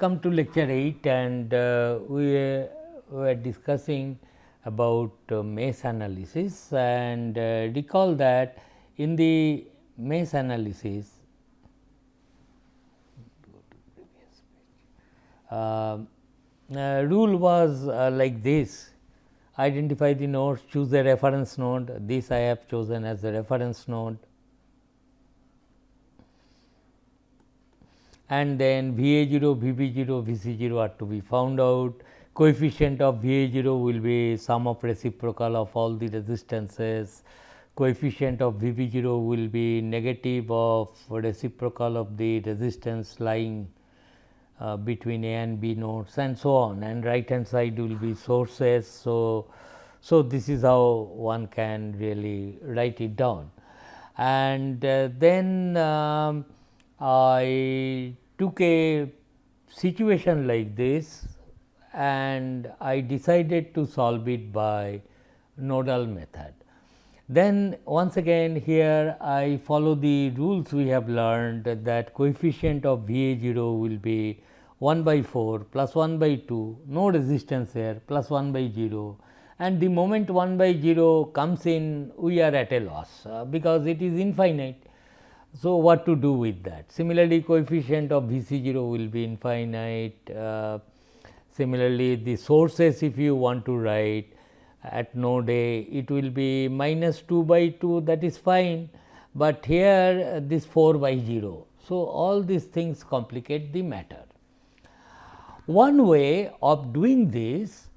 welcome to lecture 8, and we were discussing about mesh analysis, and recall that in the mesh analysis rule was like this: identify the nodes, choose a reference node. This I have chosen as a reference node, and then VA0, VB0, VC0 are to be found out. Coefficient of VA0 will be sum of reciprocal of all the resistances. Coefficient of VB0 will be negative of reciprocal of the resistance lying between A and B nodes, and so on, and right hand side will be sources. So this is how one can really write it down. And then I took a situation like this, and I decided to solve it by nodal method. Then once again here I follow the rules we have learned, that coefficient of VA0 will be 1 by 4 plus 1 by 2, no resistance here, plus 1 by 0, and the moment 1 by 0 comes in, we are at a loss because it is infinite. So, what to do with that? Similarly, coefficient of VC0 will be infinite. Similarly, the sources, if you want to write at node A, it will be minus 2 by 2, that is fine, but here this 4 by 0. So, all these things complicate the matter. One way of doing this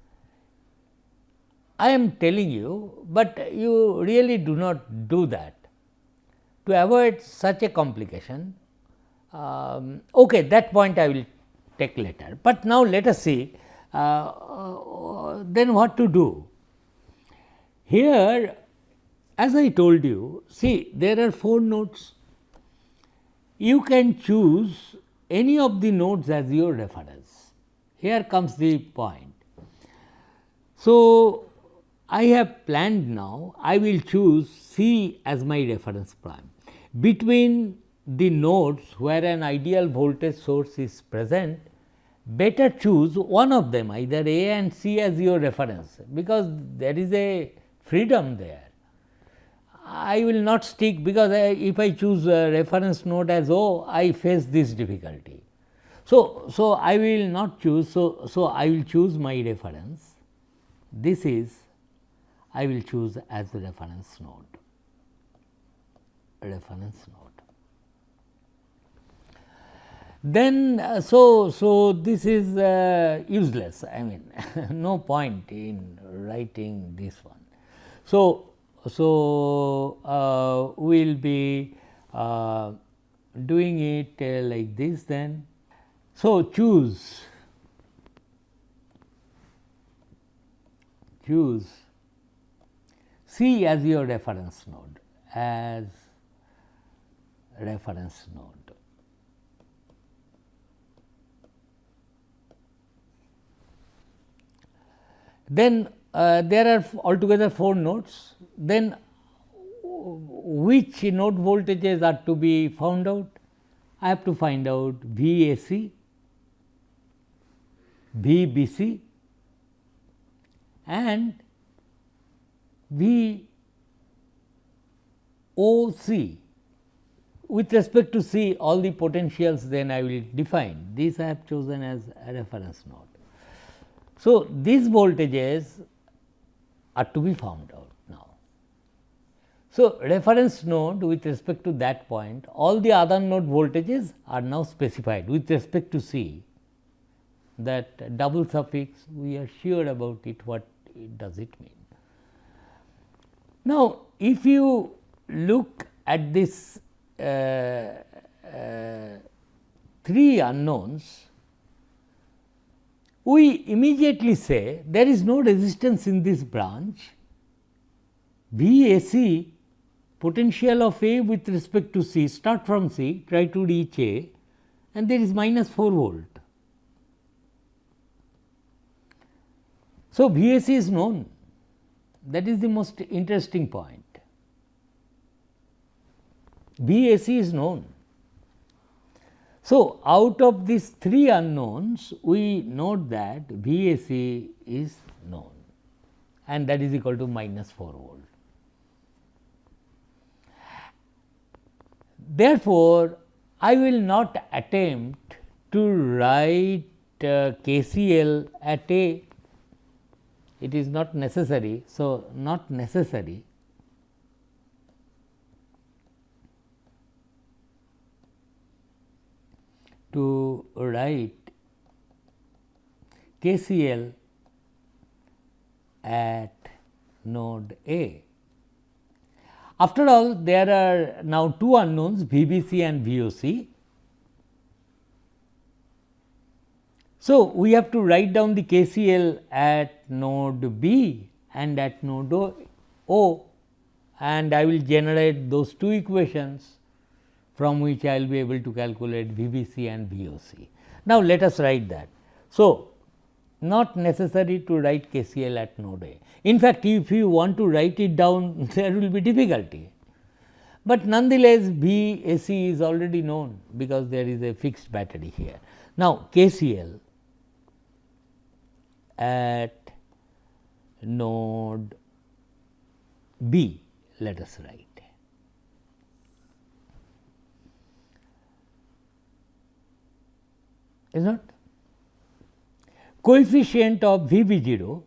I am telling you, but you really do not do that. To avoid such a complication, okay, that point I will take later, but now let us see then what to do. Here, as I told you, see, there are 4 nodes. You can choose any of the nodes as your reference. Here comes the point. So, I have planned now, I will choose C as my reference prime. Between the nodes where an ideal voltage source is present, better choose one of them, either A and C as your reference, because there is a freedom there. I will not stick, because if I choose a reference node as O, I face this difficulty. So I will not choose, so I will choose my reference. This is, I will choose as a reference node. Then so this is useless, I mean no point in writing this one. So we will be doing it like this then. So choose C as your reference node, Then there are altogether 4 nodes. Then which node voltages are to be found out? I have to find out VAC, VBC and VOC. With respect to C, all the potentials then I will define. These I have chosen as a reference node. So, these voltages are to be found out now. So, reference node with respect to that point, all the other node voltages are now specified with respect to C. That double suffix, we are sure about it, what does it mean. Now, if you look at this 3 unknowns, we immediately say there is no resistance in this branch. VAC, potential of A with respect to C, start from C, try to reach A, and there is minus 4 volt. So, VAC is known, that is the most interesting point. VAC is known. So, out of these 3 unknowns, we note that VAC is known, and that is equal to minus 4 volt. Therefore, I will not attempt to write KCL at A, it is not necessary. So, not necessary to write KCL at node A. After all, there are now 2 unknowns VBC and VOC. So, we have to write down the KCL at node B and at node O, and I will generate those 2 equations from which I will be able to calculate VBC and VOC. Now, let us write that. So, not necessary to write KCL at node A. In fact, if you want to write it down, there will be difficulty, but nonetheless VAC is already known because there is a fixed battery here. Now, KCL at node B, let us write. Is not? Coefficient of VB0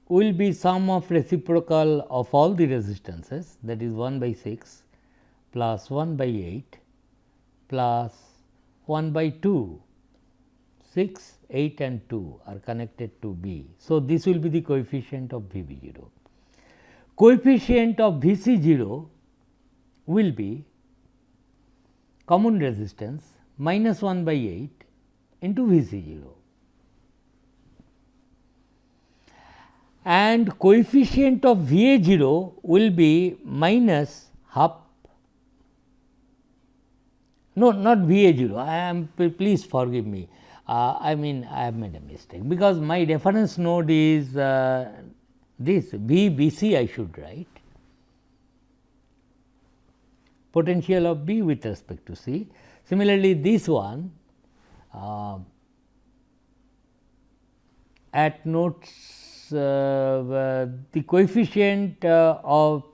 will be sum of reciprocal of all the resistances, that is 1 by 6 plus 1 by 8 plus 1 by 2. 6, 8 and 2 are connected to B. So, this will be the coefficient of VB0. Coefficient of VC0 will be common resistance minus 1 by 8 into VC0, and coefficient of VA0 will be minus half, no, not VA0, I am, please forgive me, I mean I have made a mistake, because my reference node is this VBC I should write, potential of B with respect to C. Similarly, this one at nodes the coefficient of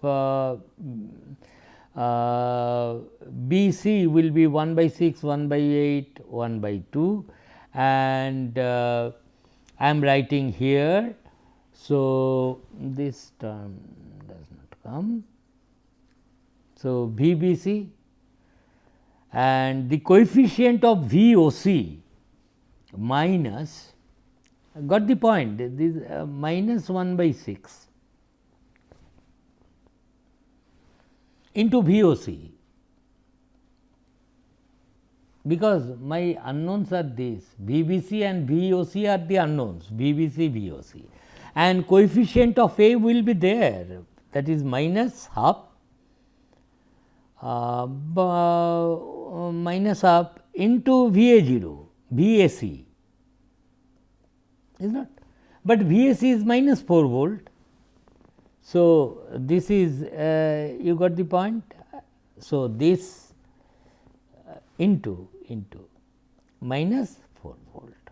BC will be 1 by 6, 1 by 8, 1 by 2, and I am writing here. So, this term does not come. So, VBC and the coefficient of VOC minus, got the point, this minus 1 by 6 into VOC, because my unknowns are these VBC and VOC are the unknowns, VBC, VOC, and coefficient of A will be there, that is minus half minus half into VA0, VAC, is not, but VAC is minus 4 volt. So, this is you got the point. So, this into minus 4 volt,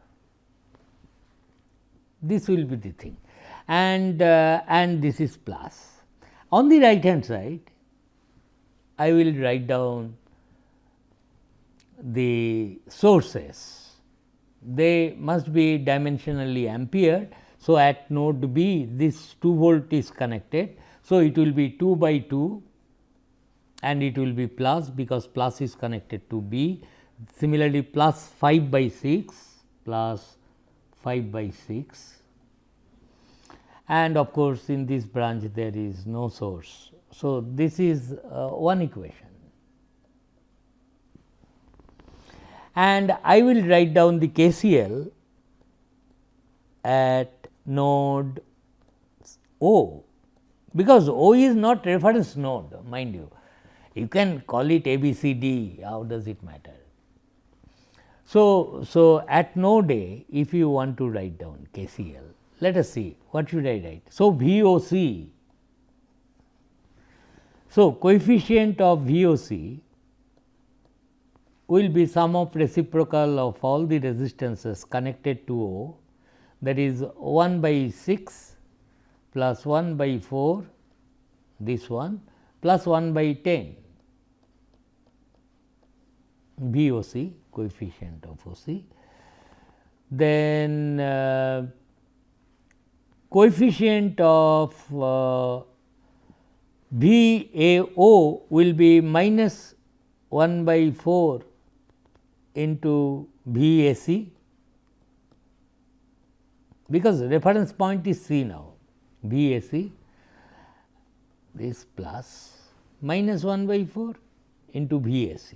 this will be the thing, and this is plus. On the right hand side, I will write down the sources, they must be dimensionally ampere. So, at node B this 2 volt is connected. So, it will be 2 by 2 and it will be plus, because plus is connected to B. Similarly, plus 5 by 6 plus 5 by 6, and of course, in this branch there is no source. So, this is one equation, and I will write down the KCL at node O, because O is not reference node, mind you, you can call it A, B, C, D, how does it matter. So, at node A, if you want to write down KCL, let us see what should I write. So, VOC, so coefficient of VOC will be sum of reciprocal of all the resistances connected to O, that is 1 by 6 plus 1 by 4, this one plus 1 by 10, VOC, coefficient of OC. Then coefficient of VAO will be minus 1 by 4 into VAC, because reference point is C now, VAC, this plus minus 1 by 4 into VAC,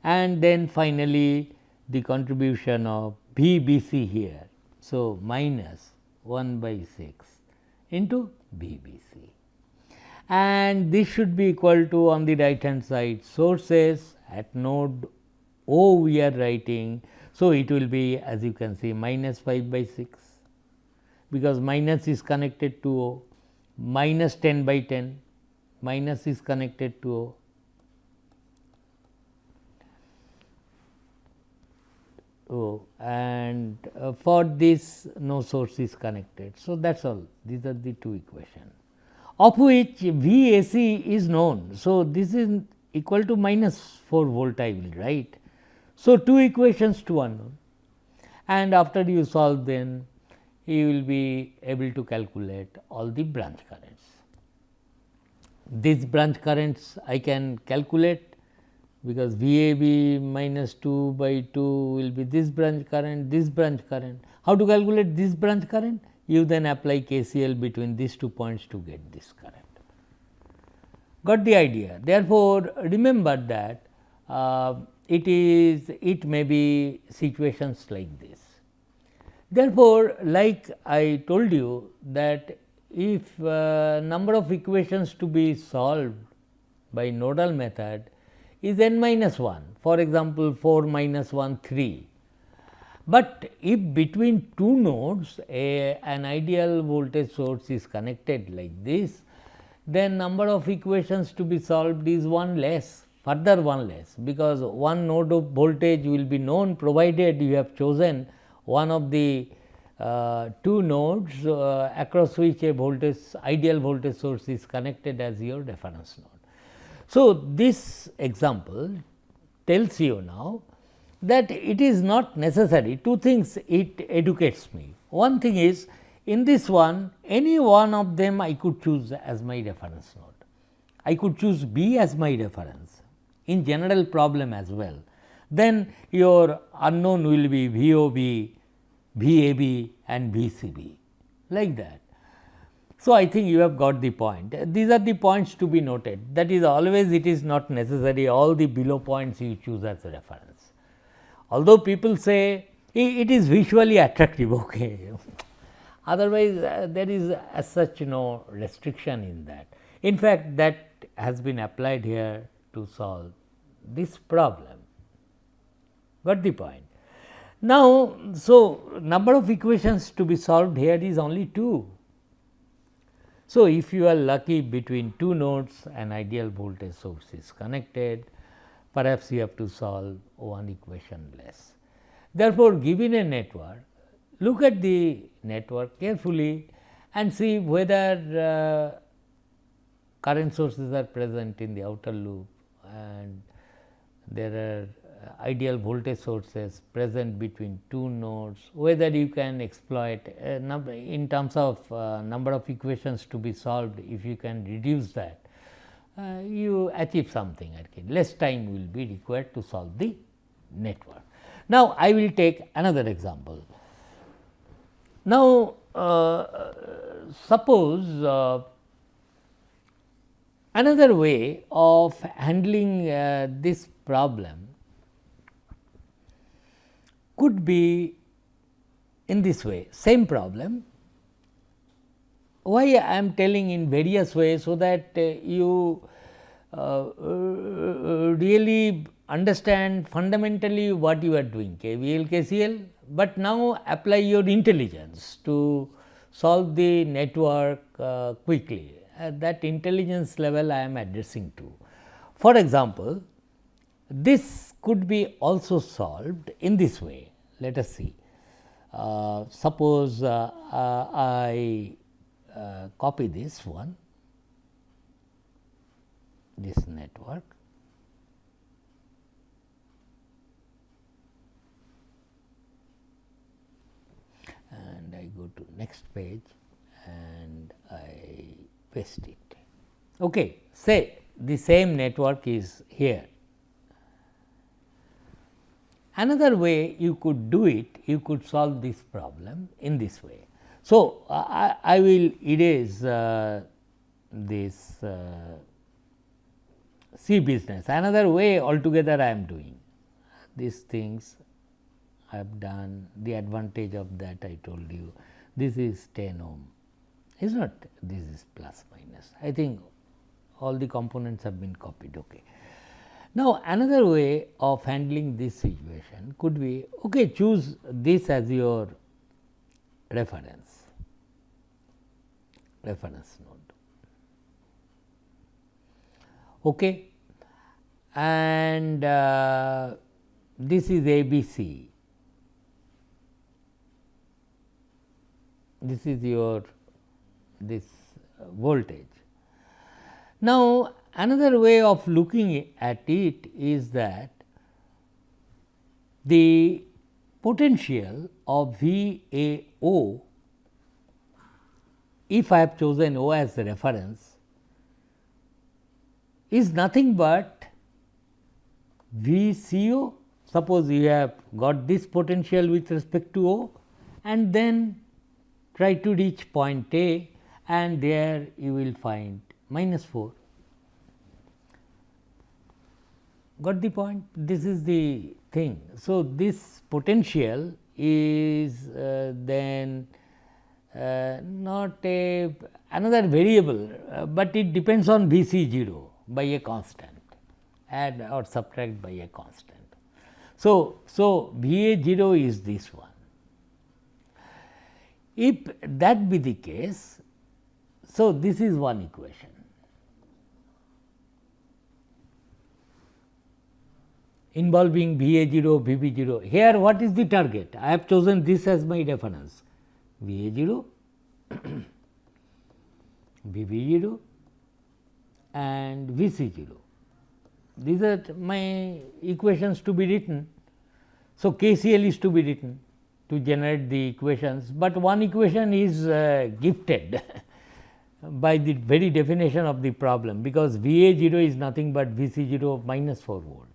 and then finally the contribution of VBC here. So, minus 1 by 6 into VBC, and this should be equal to, on the right hand side, sources at node O we are writing. So, it will be, as you can see, minus 5 by 6, because minus is connected to O, minus 10 by 10, minus is connected to O. And for this no source is connected. So, that is all, these are the two equations, of which VAC is known. So, this is equal to minus 4 volt I will write. So, two equations to unknown, and after you solve, then you will be able to calculate all the branch currents. These branch currents I can calculate, because VAB minus 2 by 2 will be this branch current, this branch current. How to calculate this branch current? You then apply KCL between these 2 points to get this current. Got the idea? Therefore, remember that it may be situations like this. Therefore, like I told you that if number of equations to be solved by nodal method is n minus 1, for example, 4 minus 1 3, but if between two nodes an ideal voltage source is connected like this, then number of equations to be solved is 1 less, further 1 less, because one node of voltage will be known, provided you have chosen one of the two nodes across which a voltage, ideal voltage source is connected as your reference node. So, this example tells you now that it is not necessary. Two things it educates me. One thing is, in this one, any one of them I could choose as my reference node. I could choose B as my reference in general problem as well. Then your unknown will be VOB, VAB and VCB, like that. So, I think you have got the point. These are the points to be noted, that is, always it is not necessary all the below points you choose as a reference. Although people say it is visually attractive, okay. Otherwise, there is as such no restriction in that. In fact, that has been applied here to solve this problem. Got the point? Now, so number of equations to be solved here is only 2. So, if you are lucky, between two nodes an ideal voltage source is connected, perhaps you have to solve one equation less. Therefore, given a network, look at the network carefully and see whether current sources are present in the outer loop, and there are ideal voltage sources present between two nodes, whether you can exploit in terms of number of equations to be solved. If you can reduce that, you achieve something. Less time will be required to solve the network. Now, I will take another example. Now, suppose another way of handling this problem could be in this way, same problem. Why I am telling in various ways, so that you really understand fundamentally what you are doing, KVL, KCL, but now apply your intelligence to solve the network quickly. At that intelligence level I am addressing to. For example, this could be also solved in this way. Let us see. Suppose I copy this one, this network, and I go to next page and I paste it. Okay. Say the same network is here. Another way you could do it, you could solve this problem in this way. So, I will erase this C business. Another way altogether I am doing these things I have done. The advantage of that I told you, this is 10 ohm, is not, this is plus minus. I think all the components have been copied. Okay. Now, another way of handling this situation could be, okay, choose this as your reference node. Okay. And this is ABC, this is your this voltage. Now, another way of looking at it is that the potential of VAO, if I have chosen O as the reference, is nothing but VCO. Suppose you have got this potential with respect to O and then try to reach point A, and there you will find -4. Got the point? This is the thing. So, this potential is then not a another variable, but it depends on Vc 0 by a constant, add or subtract by a constant. So, Va 0 is this one. If that be the case, so this is one equation. Involving Va 0, Vb 0. Here what is the target? I have chosen this as my reference, Va 0, Vb 0 and Vc 0. These are my equations to be written. So, KCL is to be written to generate the equations, but one equation is gifted by the very definition of the problem, because Va 0 is nothing but Vc 0 minus 4 volt.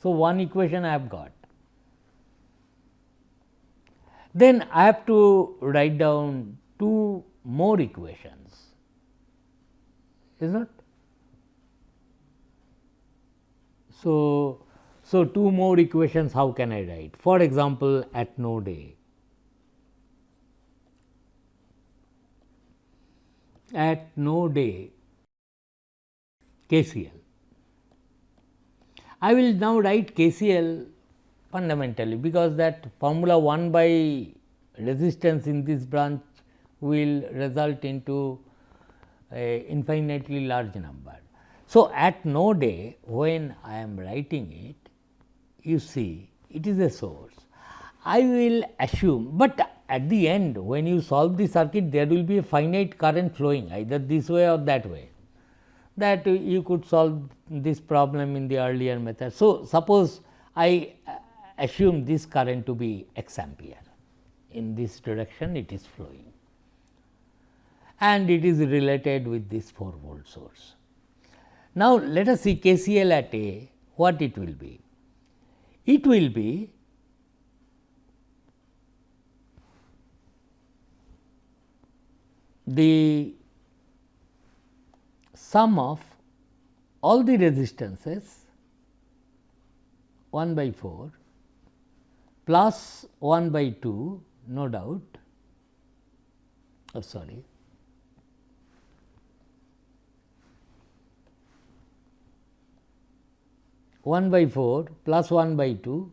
So, one equation I have got. Then I have to write down two more equations, is not? So, two more equations how can I write? For example, at node A, KCL. I will now write KCL fundamentally, because that formula 1 by resistance in this branch will result into a infinitely large number. So, at node A, when I am writing it, you see it is a source. I will assume, but at the end when you solve the circuit, there will be a finite current flowing either this way or that way, that you could solve this problem in the earlier method. So, suppose I assume this current to be x ampere, in this direction it is flowing and it is related with this 4 volt source. Now, let us see KCL at A, what it will be. It will be the sum of all the resistances 1 by 4 plus 1 by 2, no doubt, 1 by 4 plus 1 by 2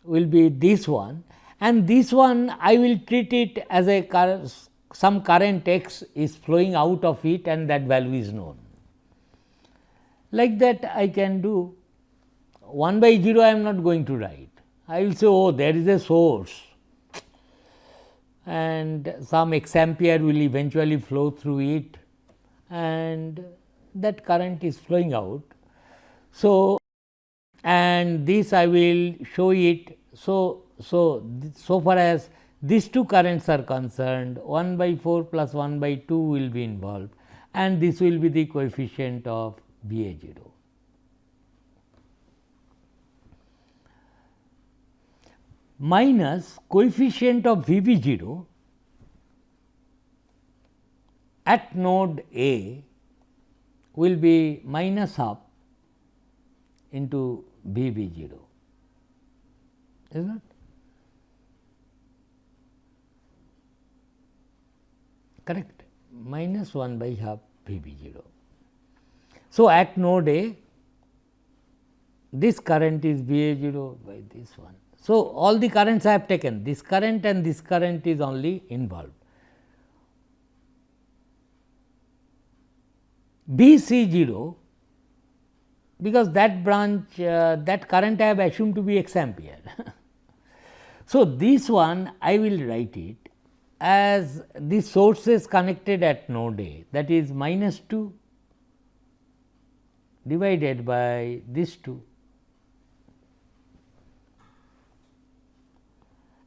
will be this one, and this one I will treat it as a some current x is flowing out of it and that value is known. Like that I can do 1 by 0 I am not going to write. I will say, oh, there is a source and some x ampere will eventually flow through it and that current is flowing out. So, and this I will show it. So far as these two currents are concerned, 1 by 4 plus 1 by 2 will be involved and this will be the coefficient of V A 0. Minus coefficient of V B 0 at node A will be minus half into V B 0, is not? Correct, minus 1 by half V B 0. So, at node A this current is V A 0 by this one. So, all the currents I have taken, this current and this current is only involved. B C 0, because that branch that current I have assumed to be x ampere. So, this one I will write it as the sources connected at node A, that is minus 2 divided by this 2.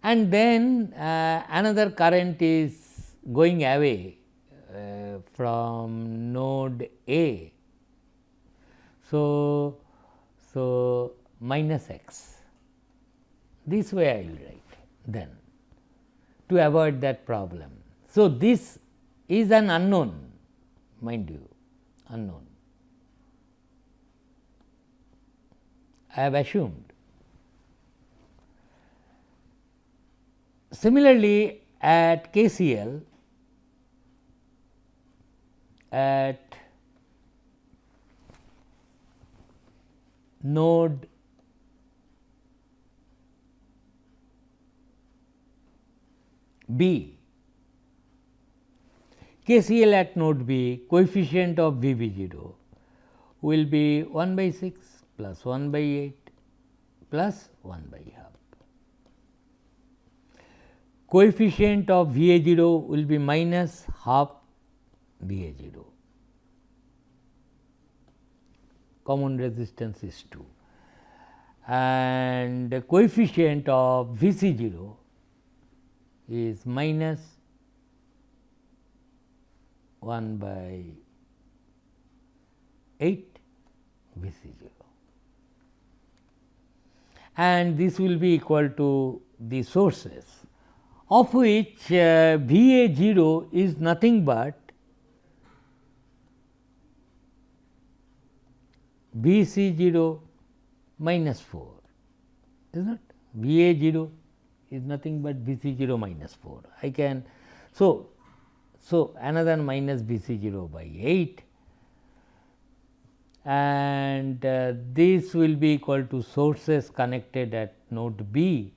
And then another current is going away from node A. So, minus x, this way I will write then to avoid that problem. So, this is an unknown, mind you, unknown, I have assumed. Similarly, at KCL at node B, KCL at node B, coefficient of V B 0 will be 1 by 6 plus 1 by 8 plus 1 by half. Coefficient of V A 0 will be minus half V A 0, common resistance is 2, and the coefficient of V C 0 is minus 1 by 8 V C 0, and this will be equal to the sources, of which V A 0 is nothing but V C 0 minus 4, is not? V A 0 is nothing but V C 0 minus 4. I can, so another minus V C 0 by 8, and this will be equal to sources connected at node B.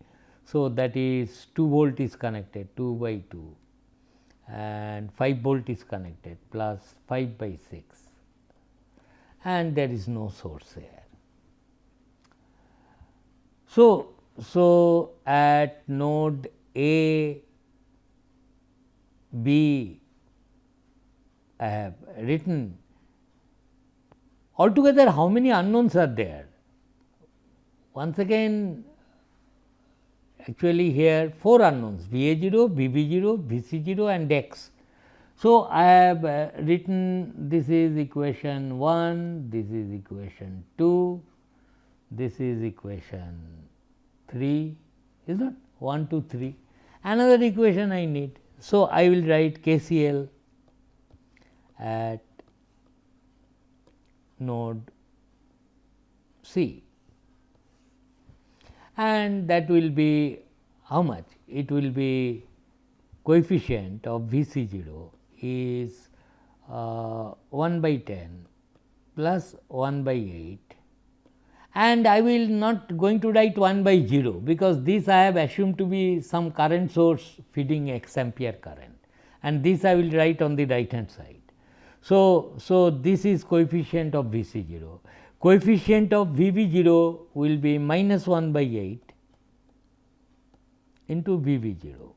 So, that is 2 volt is connected, 2 by 2, and 5 volt is connected plus 5 by 6, and there is no source here. So, at node A, B, I have written altogether how many unknowns are there. Once again, actually here 4 unknowns, V A 0, V B 0, V C 0 and x. So, I have written this is equation 1, this is equation 2, this is equation 3, is not 1, 2, 3, another equation I need. So, I will write KCL at node C, and that will be how much? It will be coefficient of V C 0 is 1 by 10 plus 1 by 8, and I will not going to write 1 by 0, because this I have assumed to be some current source feeding x ampere current, and this I will write on the right hand side. So this is coefficient of Vc0. Coefficient of Vv0 will be minus 1 by 8 into Vv0,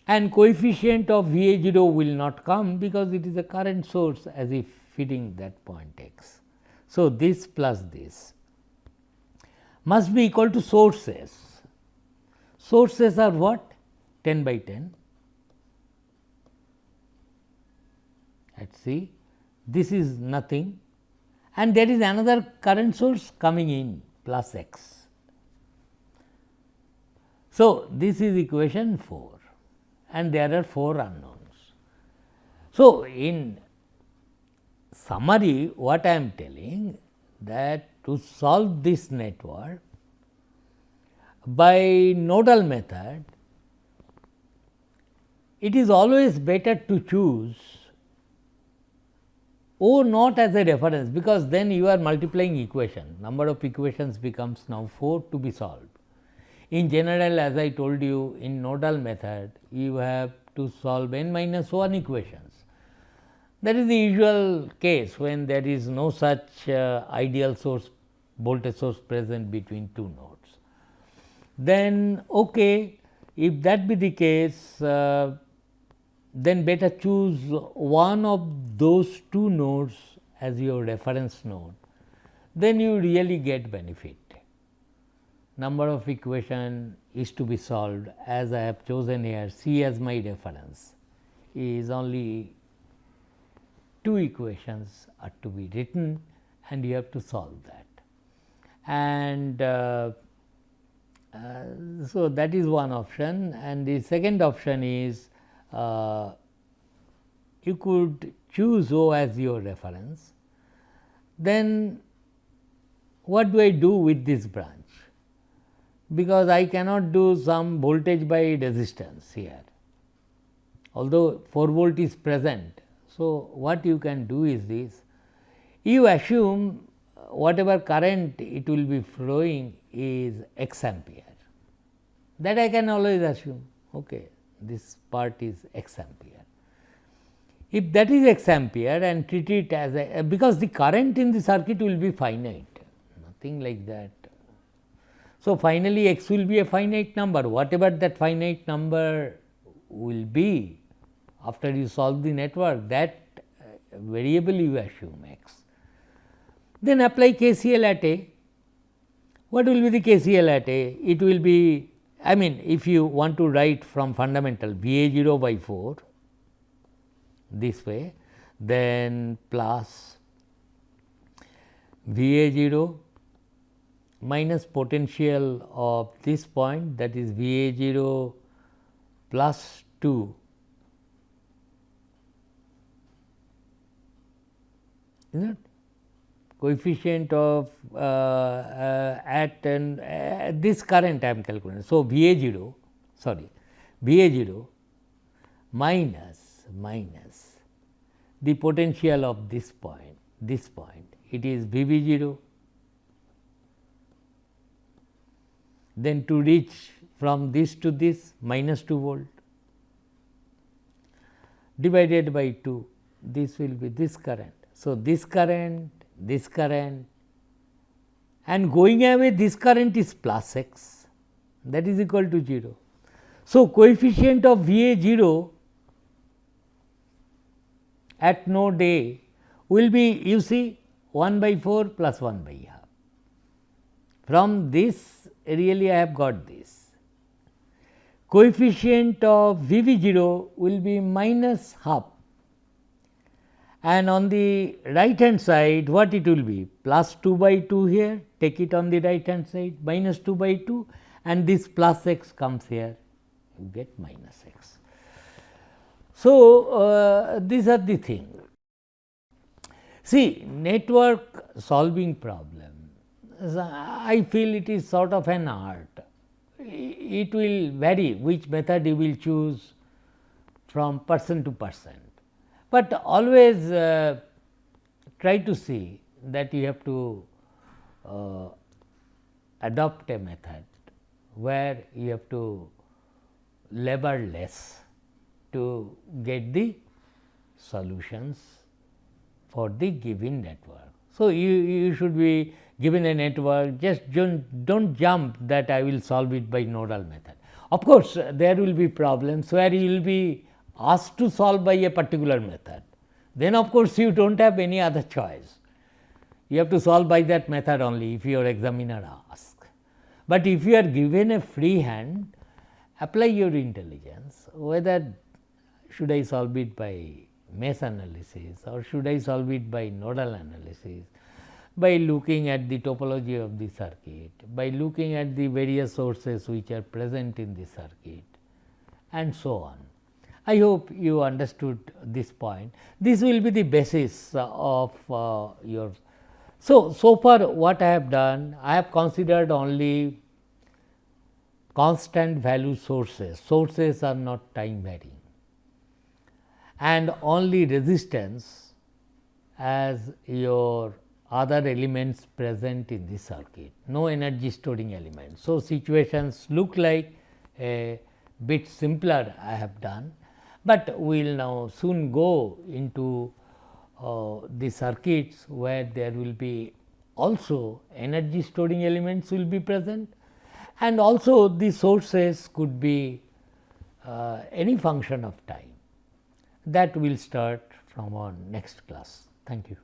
and coefficient of Va0 will not come because it is a current source as if feeding that point x. So, this plus this must be equal to sources. Sources are what? 10 by 10 at C. This is nothing, and there is another current source coming in plus x. So, this is equation 4, and there are 4 unknowns. So, in summary, what I am telling, that to solve this network by nodal method, it is always better to choose O not as a reference, because then you are multiplying equation, number of equations becomes now 4 to be solved. In general, as I told you, in nodal method you have to solve n minus 1 equations. That is the usual case when there is no such ideal source, voltage source present between two nodes. Then okay, if that be the case, then better choose one of those two nodes as your reference node, then you really get benefit. Number of equation is to be solved, as I have chosen here C as my reference, is only 2 equations are to be written and you have to solve that. And so that is one option, and the second option is you could choose O as your reference. Then what do I do with this branch? Because I cannot do some voltage by resistance here, although 4 volt is present. So, what you can do is this, you assume whatever current it will be flowing is x ampere, that I can always assume, okay, this part is x ampere. If that is x ampere and treat it as a, because the current in the circuit will be finite, nothing like that. So, finally, x will be a finite number, whatever that finite number will be after you solve the network, that variable you assume x. Then apply KCL at A. What will be the KCL at A? It will be, I mean, if you want to write from fundamental Va0 by 4 this way, then plus Va0 minus potential of this point, that is Va0 plus 2, isn't it? Coefficient of at this current I am calculating. So, Va0 minus the potential of this point, it is Vv0. Then to reach from this to this minus 2 volt divided by 2, this will be this current. So, this current and going away this current is plus x, that is equal to 0. So, coefficient of Va0 at node A will be, you see, 1 by 4 plus 1 by half. From this really I have got this. Coefficient of Vv0 will be minus half, and on the right hand side what it will be? Plus 2 by 2 here, take it on the right hand side, minus 2 by 2, and this plus x comes here, you get minus x. So, these are the things. See, network solving problem, I feel it is sort of an art. It will vary which method you will choose from person to person, but always try to see that you have to adopt a method where you have to labor less to get the solutions for the given network. So, you should be given a network, just don't jump that I will solve it by nodal method. Of course, there will be problems where you will be asked to solve by a particular method, then of course, you do not have any other choice. You have to solve by that method only if your examiner asks. But if you are given a free hand, apply your intelligence, whether should I solve it by mesh analysis or should I solve it by nodal analysis, by looking at the topology of the circuit, by looking at the various sources which are present in the circuit, and so on. I hope you understood this point. This will be the basis of your. So far what I have done, I have considered only constant value sources. Sources are not time varying, and only resistance as your other elements present in the circuit, no energy storing elements. So, situations look like a bit simpler I have done, but we will now soon go into the circuits where there will be also energy storing elements will be present, and also the sources could be any function of time. That will start from our next class. Thank you.